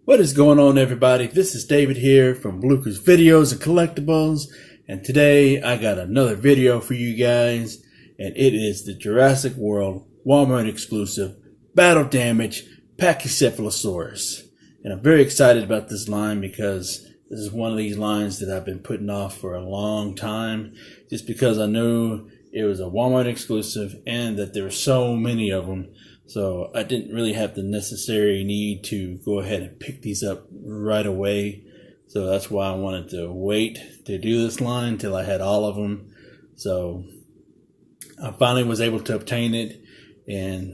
What is going on, everybody? This is David here from Blucher's Videos and Collectibles, and today I got another video for you guys, and it is the Jurassic World Walmart exclusive Battle Damaged Pachycephalosaurus. And I'm very excited about this line because this is one of these lines that I've been putting off for a long time, just because I knew it was a Walmart exclusive and that there were so many of them. So I didn't really have the necessary need to go ahead and pick these up right away. So that's why I wanted to wait to do this line until I had all of them. So I finally was able to obtain it,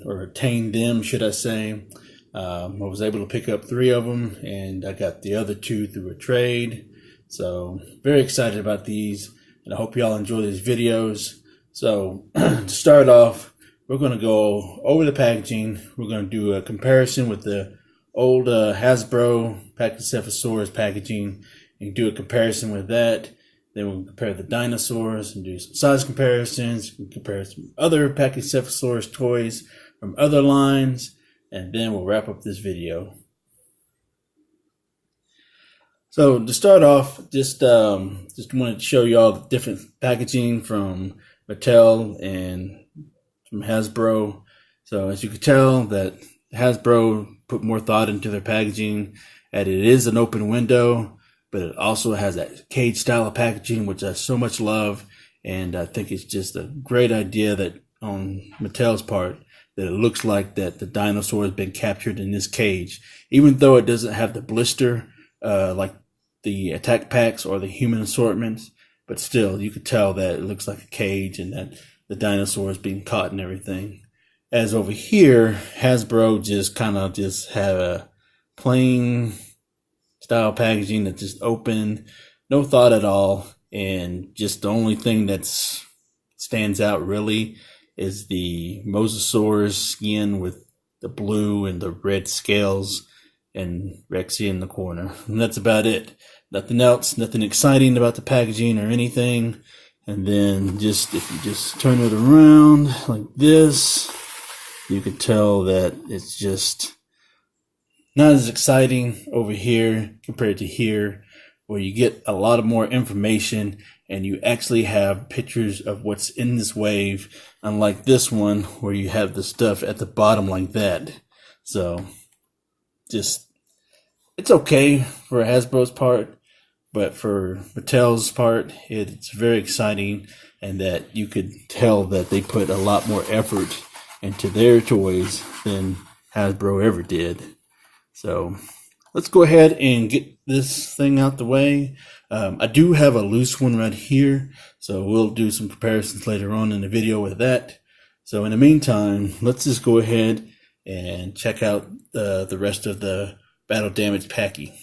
or obtain them, should I say. I was able to pick up 3 of them, and I got the other 2 through a trade. So very excited about these, and I hope y'all enjoy these videos. So to start off, we're going to go over the packaging. We're going to do a comparison with the old Hasbro Pachycephalosaurus packaging and do a comparison with that. Then we'll compare the dinosaurs and do some size comparisons. We'll compare some other Pachycephalosaurus toys from other lines, and then we'll wrap up this video. So to start off, just wanted to show y'all the different packaging from Mattel and from Hasbro. So as you can tell, that Hasbro put more thought into their packaging, and it is an open window, but it also has that cage style of packaging, which I so much love. And I think it's just a great idea that on Mattel's part, that it looks like that the dinosaur has been captured in this cage, even though it doesn't have the blister like the attack packs or the human assortments. But still, you could tell that it looks like a cage and that the dinosaur is being caught and everything. As over here, Hasbro just had a plain style packaging that's just open, no thought at all. And just the only thing that stands out really is the Mosasaurus skin with the blue and the red scales and Rexy in the corner. And that's about it. Nothing else, nothing exciting about the packaging or anything. And then if you just turn it around like this, you can tell that it's just not as exciting over here compared to here, where you get a lot of more information and you actually have pictures of what's in this wave, unlike this one where you have the stuff at the bottom like that. So it's okay for Hasbro's part. But for Mattel's part, it's very exciting, and that you could tell that they put a lot more effort into their toys than Hasbro ever did. So let's go ahead and get this thing out the way. I do have a loose one right here, so we'll do some comparisons later on in the video with that. So in the meantime, let's just go ahead and check out the rest of the Battle Damaged Packy.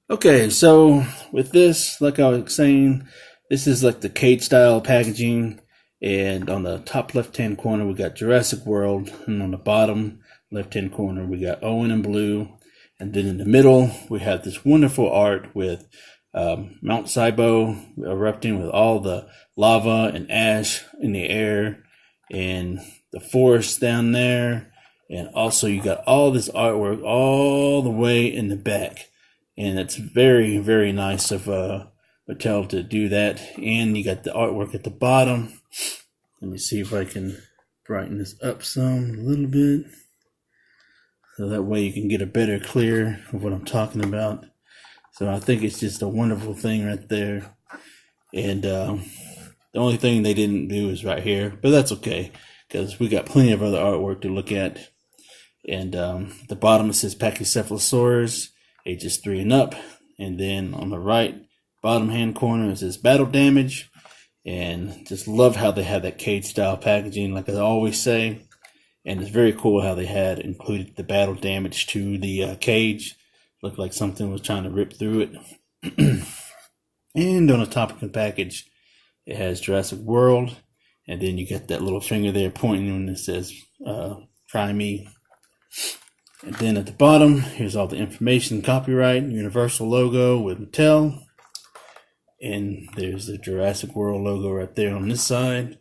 Okay, so with this, like I was saying, this is like the cage style packaging, and on the top left hand corner we got Jurassic World, and on the bottom left hand corner we got Owen in blue, and then in the middle we have this wonderful art with Mount Sibo erupting with all the lava and ash in the air, and the forest down there, and also you got all this artwork all the way in the back. And it's very, very nice of Mattel to do that. And you got the artwork at the bottom. Let me see if I can brighten this up a little bit. So that way you can get a better clear of what I'm talking about. So I think it's just a wonderful thing right there. And the only thing they didn't do is right here. But that's okay, because we got plenty of other artwork to look at. And at the bottom it says Pachycephalosaurus, ages 3 and up, and then on the right bottom hand corner it says Battle Damage. And just love how they had that cage style packaging, like I always say. And it's very cool how they had included the Battle Damage to the cage. Looked like something was trying to rip through it. And on the top of the package it has Jurassic World, and then you get that little finger there pointing when it says try me. And then at the bottom, here's all the information, copyright, Universal logo with Mattel. And there's the Jurassic World logo right there on this side.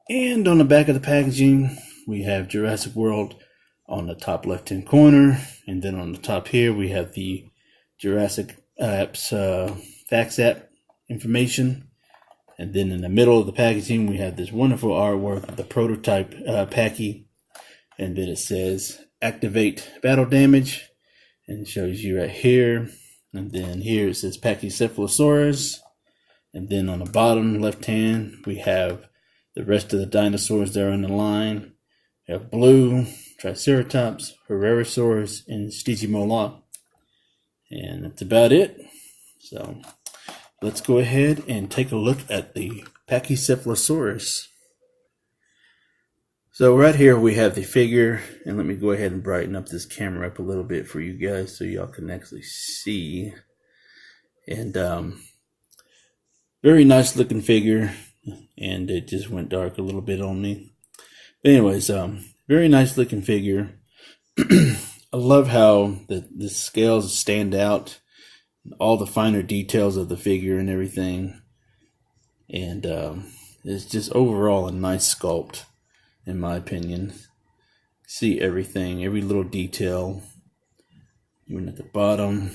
And on the back of the packaging, we have Jurassic World on the top left hand corner, and then on the top here we have the Jurassic apps facts app information, and then in the middle of the packaging we have this wonderful artwork of the prototype Pachy, and then it says activate battle damage, and it shows you right here, and then here it says Pachycephalosaurus, and then on the bottom left hand we have the rest of the dinosaurs that are in the line. We have Blue, Triceratops, Herrerasaurus, and Stygimoloch. And that's about it. So let's go ahead and take a look at the Pachycephalosaurus. So right here we have the figure, and let me go ahead and brighten up this camera up a little bit for you guys so y'all can actually see. And very nice looking figure, and it just went dark a little bit on me. But anyways, very nice looking figure. I love how the scales stand out, all the finer details of the figure and everything. And it's just overall a nice sculpt, in my opinion. See everything, every little detail, even at the bottom,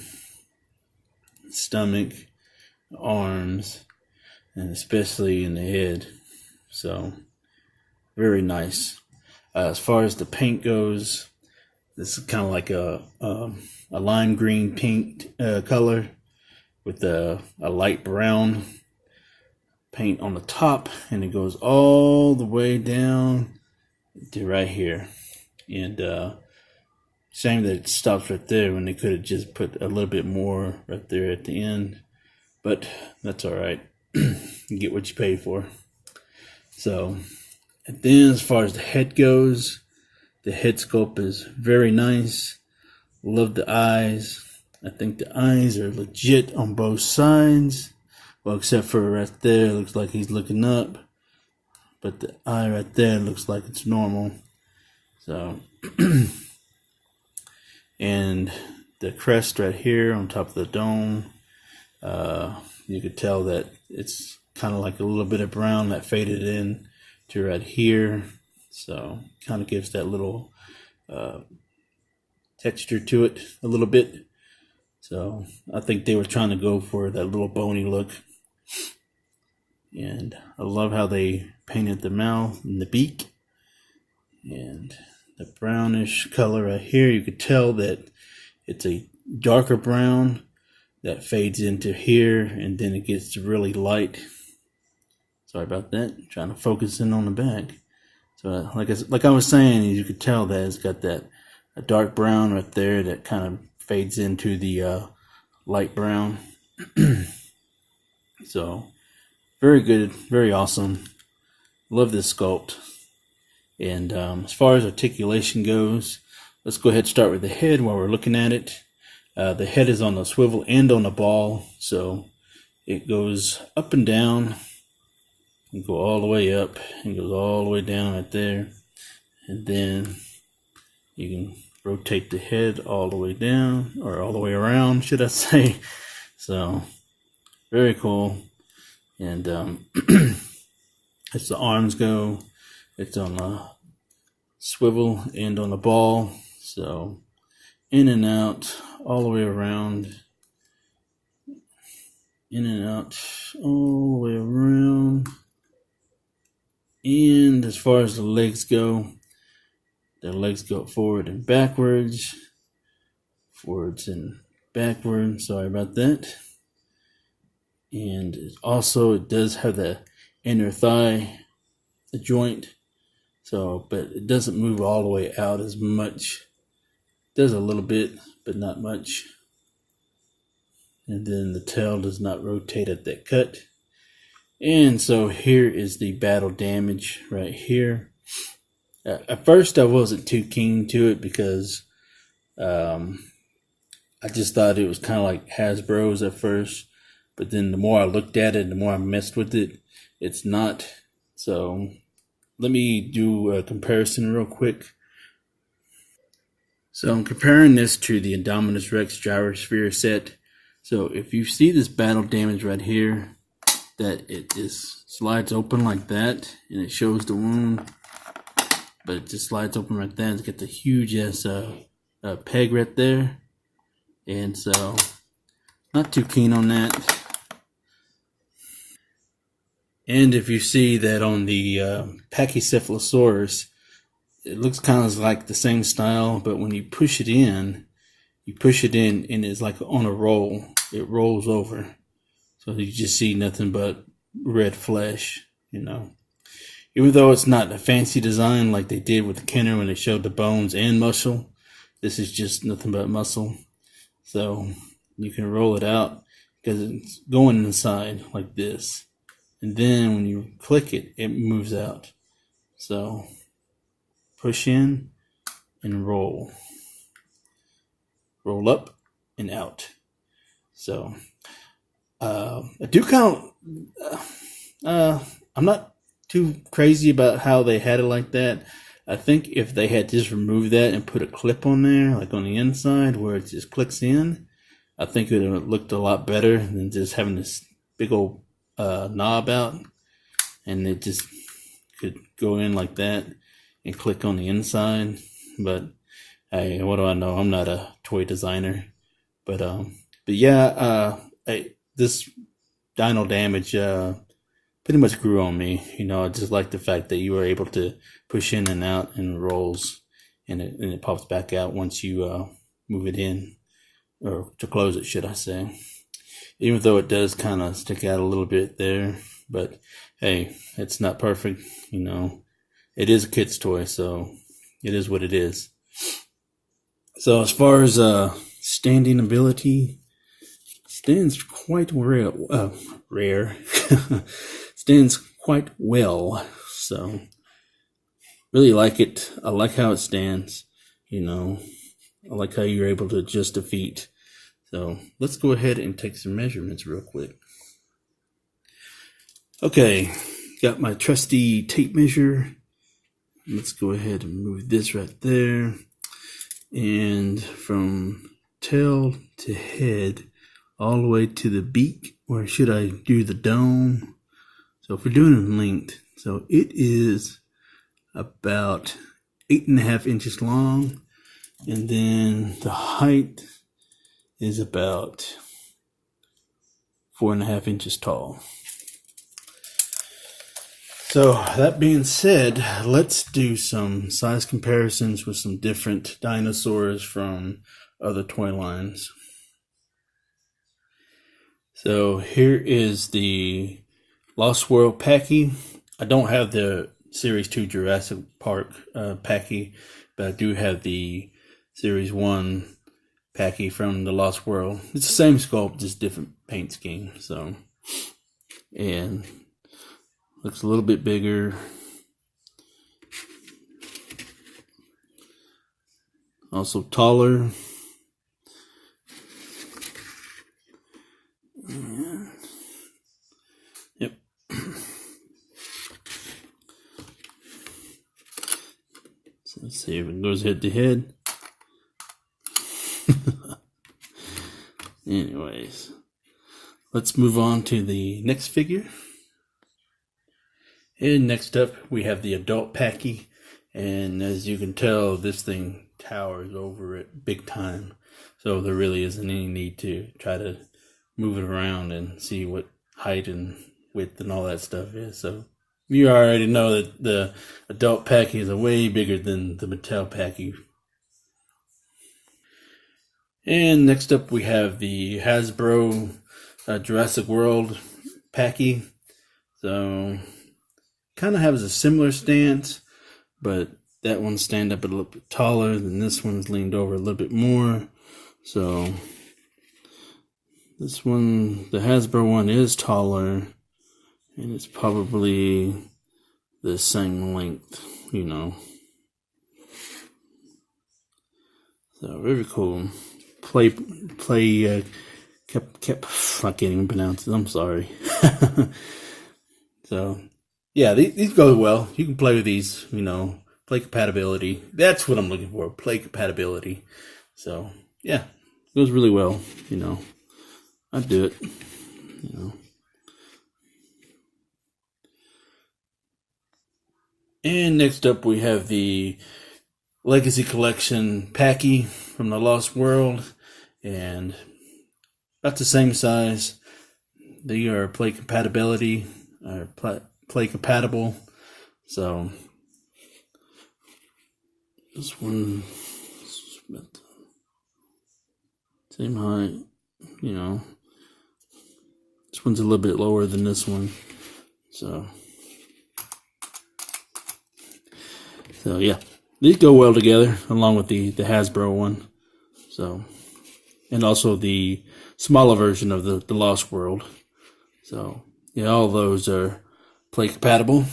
stomach, arms, and especially in the head. So very nice. As far as the paint goes, this is kind of like a lime green pink color with a light brown paint on the top, and it goes all the way down to right here. And shame that it stops right there when they could have just put a little bit more right there at the end, but that's all right. You get what you pay for. So, and then as far as the head goes, the head sculpt is very nice. Love the eyes. I think the eyes are legit on both sides. Well, except for right there, it looks like he's looking up. But the eye right there looks like it's normal. So, and the crest right here on top of the dome, you could tell that it's kind of like a little bit of brown that faded in to right here. So, kind of gives that little texture to it a little bit. So I think they were trying to go for that little bony look. And I love how they painted the mouth and the beak. And the brownish color right here, you could tell that it's a darker brown that fades into here, and then it gets really light. Sorry about that. I'm trying to focus in on the back. So like I was saying, you could tell that it's got that a dark brown right there that kind of fades into the light brown. So very good, very awesome. Love this sculpt. And as far as articulation goes, let's go ahead and start with the head while we're looking at it. The head is on the swivel and on the ball, so it goes up and down, and go all the way up, and goes all the way down right there. And then you can rotate the head all the way down, or all the way around, should I say. So, very cool. And as the arms go, it's on the swivel and on the ball. So, in and out, all the way around. In and out, all the way around. And as far as the legs go, their legs go forward and backwards. Forwards and backwards. Sorry about that. And also it does have the inner thigh, the joint. So, but it doesn't move all the way out as much. It does a little bit, but not much. And then the tail does not rotate at that cut. And so here is the battle damage right here. At first I wasn't too keen to it because I just thought it was kind of like Hasbro's at first. But then the more I looked at it, the more I messed with it, it's not. So let me do a comparison real quick. So I'm comparing this to the Indominus Rex Gyrosphere set. So if you see this battle damage right here, that it just slides open like that, and it shows the wound. but it just slides open right there. It's got the huge ass peg right there, and so not too keen on that. And if you see that on the Pachycephalosaurus, it looks kind of like the same style, but when you push it in and it's like on a roll. It rolls over. So you just see nothing but red flesh, you know. Even though it's not a fancy design like they did with the Kenner when they showed the bones and muscle, this is just nothing but muscle. So you can roll it out because it's going inside like this. And then when you click it, it moves out. So push in and roll. Roll up and out. So I do kind of, I'm not too crazy about how they had it like that. I think if they had just removed that and put a clip on there, like on the inside where it just clicks in, I think it would have looked a lot better than just having this big old knob out, and it just could go in like that and click on the inside. But hey, what do I know? I'm not a toy designer. But yeah, this Dino Damged pretty much grew on me. You know, I just like the fact that you were able to push in and out and it rolls, and it pops back out once you move it in, or to close it, should I say. Even though it does kind of stick out a little bit there, but hey, it's not perfect, you know. It is a kid's toy, so it is what it is. So as far as standing ability, stands quite rare. Stands quite well, so really like it. I like how it stands, you know. I like how you're able to adjust the feet. So let's go ahead and take some measurements real quick. Okay, got my trusty tape measure. Let's go ahead and move this right there. And from tail to head, all the way to the beak, or should I do the dome? So if we're doing length, so it is about 8.5 inches long, and then the height is about 4.5 inches tall. So that being said, let's do some size comparisons with some different dinosaurs from other toy lines. So here is the Lost World Pachy. I don't have the Series 2 Jurassic Park Pachy, but I do have the Series 1 Pachy from the Lost World. It's the same sculpt, just different paint scheme. So, and looks a little bit bigger. Also taller. Yep. So let's see if it goes head to head. Anyways, let's move on to the next figure. And next up, we have the adult Pachy. And as you can tell, this thing towers over it big time. So there really isn't any need to try to move it around and see what height and width and all that stuff is. So you already know that the adult Pachy is way bigger than the Mattel Pachy. And next up, we have the Hasbro Jurassic World Pachy. So kind of has a similar stance, but that one's stand up a little bit taller than this one's leaned over a little bit more. So this one, the Hasbro one, is taller, and it's probably the same length, you know. So very cool. I can't even pronounce it. I'm sorry. So yeah, these go well. You can play with these, you know, play compatibility. That's what I'm looking for, play compatibility. So yeah, it goes really well, you know. I'd do it, you know. And next up we have the Legacy Collection Packy from the Lost World, and about the same size. They are play compatible, so this one same height, you know. This one's a little bit lower than this one, so yeah, these go well together along with the Hasbro one. So, and also the smaller version of the Lost World. So yeah, all those are play compatible.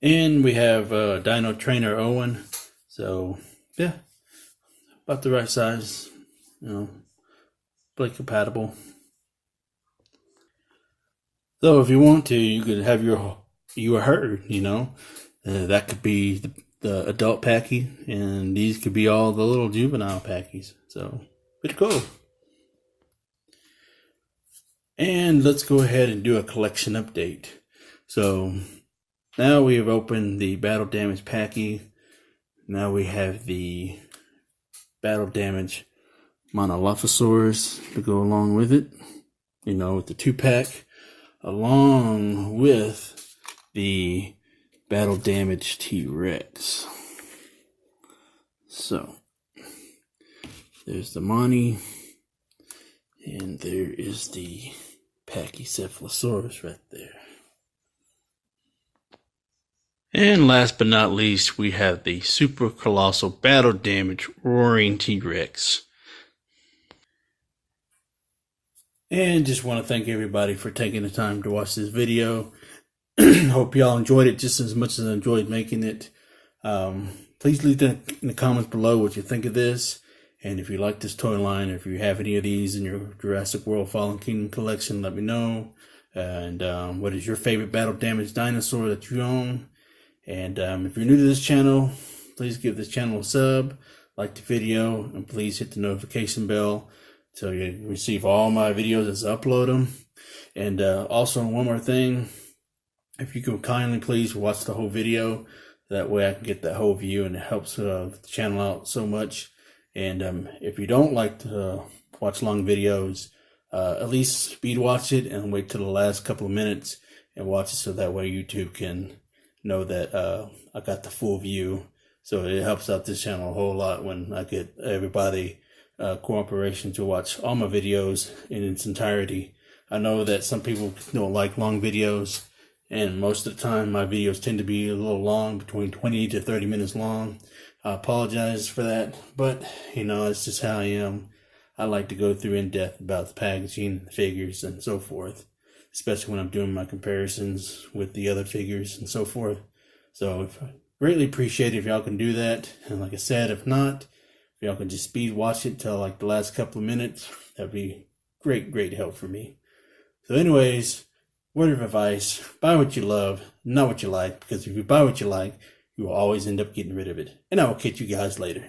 And we have Dino Trainer Owen. So yeah, about the right size, you know, play compatible. So if you want to, you could have your herd, you know. That could be the adult packy, and these could be all the little juvenile packies. So pretty cool. And let's go ahead and do a collection update. So now we have opened the Battle Damaged Packy. Now we have the Battle Damaged Monolophosaurus to go along with it. You know, with the 2-pack, along with the Battle Damaged T-Rex. So there's the Monty, and there is the Pachycephalosaurus right there. And last but not least, we have the super colossal battle damage roaring T-Rex. And just want to thank everybody for taking the time to watch this video. Hope y'all enjoyed it just as much as I enjoyed making it. Please leave in the comments below what you think of this. And if you like this toy line, or if you have any of these in your Jurassic World Fallen Kingdom collection, let me know. And what is your favorite battle damaged dinosaur that you own? And if you're new to this channel, please give this channel a sub, like the video, and please hit the notification bell so you receive all my videos as I upload them. And also, one more thing, if you could kindly please watch the whole video, that way I can get the whole view, and it helps the channel out so much. And if you don't like to watch long videos, at least speed watch it and wait till the last couple of minutes and watch it, so that way YouTube can know that I got the full view. So it helps out this channel a whole lot when I get everybody cooperation to watch all my videos in its entirety. I know that some people don't like long videos, and most of the time my videos tend to be a little long, between 20 to 30 minutes long. I apologize for that, but you know, it's just how I am. I like to go through in depth about the packaging, the figures, and so forth, especially when I'm doing my comparisons with the other figures and so forth. So I greatly appreciate it if y'all can do that. And like I said, if not, if y'all can just speed watch it till like the last couple of minutes, that'd be great help for me. So anyways, word of advice, buy what you love, not what you like, because if you buy what you like, you will always end up getting rid of it. And I will catch you guys later.